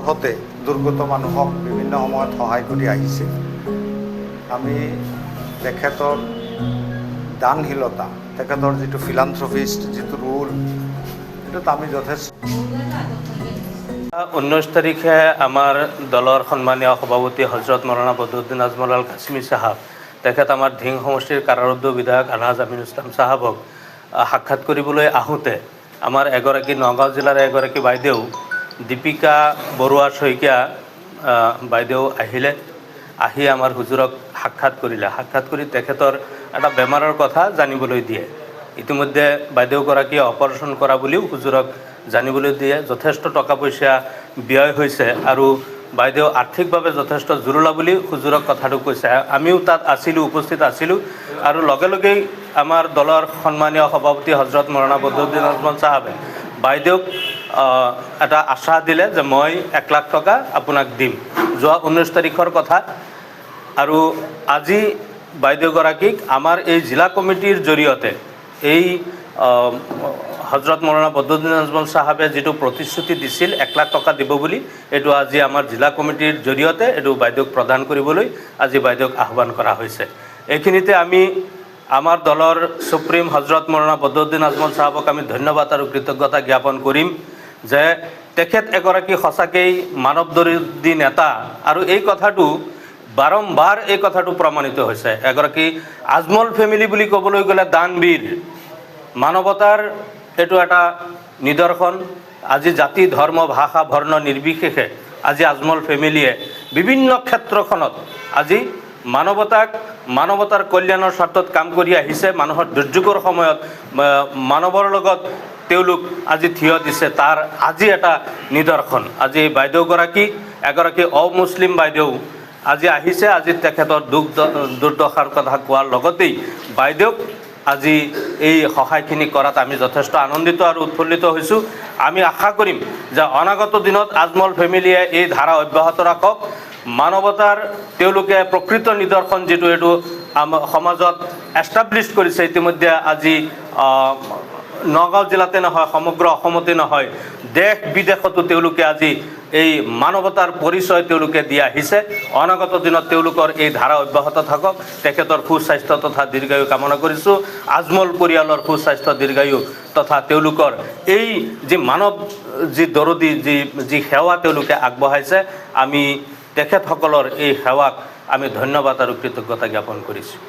হতে দুৰ্গত মানুহক বিভিন্ন সময়ত সহায় কৰি আহিছে। আমি তেখেতৰ দানশীলতা, তেখেতৰ যিটো ফিলান্থ্ৰপিষ্ট যিটো ৰোল, এইটোত আমি যথেষ্ট। 19 তাৰিখে আমাৰ দলৰ সন্মানীয় সভাপতি হজৰত মৌলানা বদৰুদ্দিন আজমল আল কাছিমি চাহাব, তেখেত আমাৰ ধিং সমষ্টিৰ কাৰাৰুদ্ধ বিধায়ক আলহাজ আমিনুল ইছলাম চাহাবক সাক্ষাৎ কৰিবলৈ আহোঁতে আমাৰ এগৰাকী নগাঁও জিলাৰ এগৰাকী বাইদেউ দীপিকা বৰুৱা শইকীয়া বাইদেউ আহিলে, আহি আমাৰ হুজুৰক সাক্ষাৎ কৰিলে। সাক্ষাৎ কৰি তেখেতৰ এটা বেমাৰৰ কথা জানিবলৈ দিয়ে। ইতিমধ্যে বাইদেউগৰাকীয়ে অপাৰেশ্যন কৰা বুলিও হুজুৰক জানিবলৈ দিয়ে। যথেষ্ট টকা পইচা ব্যয় হৈছে আৰু বাইদেউ আৰ্থিকভাৱে যথেষ্ট জুৰুলা বুলি হুজুৰক কথাটো কৈছে। আমিও তাত আছিলোঁ, উপস্থিত আছিলোঁ আৰু লগে লগেই আমাৰ দলৰ সন্মানীয় সভাপতি হজৰত মৌলানা বদৰুদ্দিন আজমল চাহাবে বাইদেউক এটা আশা দিলে যে মই 1 লাখ টকা আপোনাক দিম, যোৱা 19 তাৰিখৰ কথা। আৰু আজি বাইদেউগৰাকীক আমাৰ এই জিলা কমিটিৰ জৰিয়তে এই হজৰত মৌলানা বদৰুদ্দিন আজমল চাহাবে যিটো প্ৰতিশ্ৰুতি দিছিল 1 লাখ টকা দিব বুলি, এইটো আজি আমাৰ জিলা কমিটিৰ জৰিয়তে এইটো বাইদেউক প্ৰদান কৰিবলৈ আজি বাইদেউক আহ্বান কৰা হৈছে। এইখিনিতে আমি আমাৰ দলৰ সুপ্ৰিম হজৰত মৌলানা বদৰুদ্দিন আজমল চাহাবক আমি ধন্যবাদ আৰু কৃতজ্ঞতা জ্ঞাপন কৰিম যে তেখেত এগৰাকী সঁচাকেই মানৱদৰ্দী নেতা। আৰু এই কথাটো বাৰম্বাৰ এই কথাটো প্ৰমাণিত হৈছে। এগৰাকী আজমল ফেমিলি বুলি ক'বলৈ গ'লে দানবীৰ, মানৱতাৰ এইটো এটা নিদৰ্শন। আজি জাতি ধৰ্ম ভাষা বৰ্ণ নিৰ্বিশেষে আজি আজমল ফেমিলিয়ে বিভিন্ন ক্ষেত্ৰখনত আজি মানৱতাৰ কল্যাণৰ স্বাৰ্থত কাম কৰি আহিছে। মানুহৰ দুৰ্যোগৰ সময়ত মানৱৰ লগত তেওঁলোক আজি থিয় দিছে, তাৰ আজি এটা নিদৰ্শন। আজি বাইদেউগৰাকী এগৰাকী অমুছলিম বাইদেউ আজি আহিছে। আজি তেখেতৰ দুৰ্দশাৰ কথা কোৱাৰ লগতেই বাইদেউক আজি এই সহায়খিনি কৰাত আমি যথেষ্ট আনন্দিত আৰু উৎফুল্লিত হৈছোঁ। আমি আশা কৰিম যে অনাগত দিনত আজমল ফেমিলিয়ে এই ধাৰা অব্যাহত ৰাখক। মানৱতাৰ তেওঁলোকে প্ৰকৃত নিদৰ্শন যিটো এইটো সমাজত এষ্টাব্লিছ কৰিছে ইতিমধ্যে। আজি নগাঁও জিলাতে নহয়, সমগ্ৰ অসমতে নহয়, দেশ বিদেশতো তেওঁলোকে আজি এই মানৱতাৰ পৰিচয় তেওঁলোকে দি আহিছে। অনাগত দিনত তেওঁলোকৰ এই ধাৰা অব্যাহত থাকক। তেখেতৰ সুস্বাস্থ্য তথা দীৰ্ঘায়ু কামনা কৰিছোঁ। আজমল পৰিয়ালৰ সুস্বাস্থ্য দীৰ্ঘায়ু তথা তেওঁলোকৰ এই যি মানৱ যি দৰদী যি সেৱা তেওঁলোকে আগবঢ়াইছে, আমি তেখেতসকলৰ এই সেৱাক আমি ধন্যবাদ আৰু কৃতজ্ঞতা জ্ঞাপন কৰিছোঁ।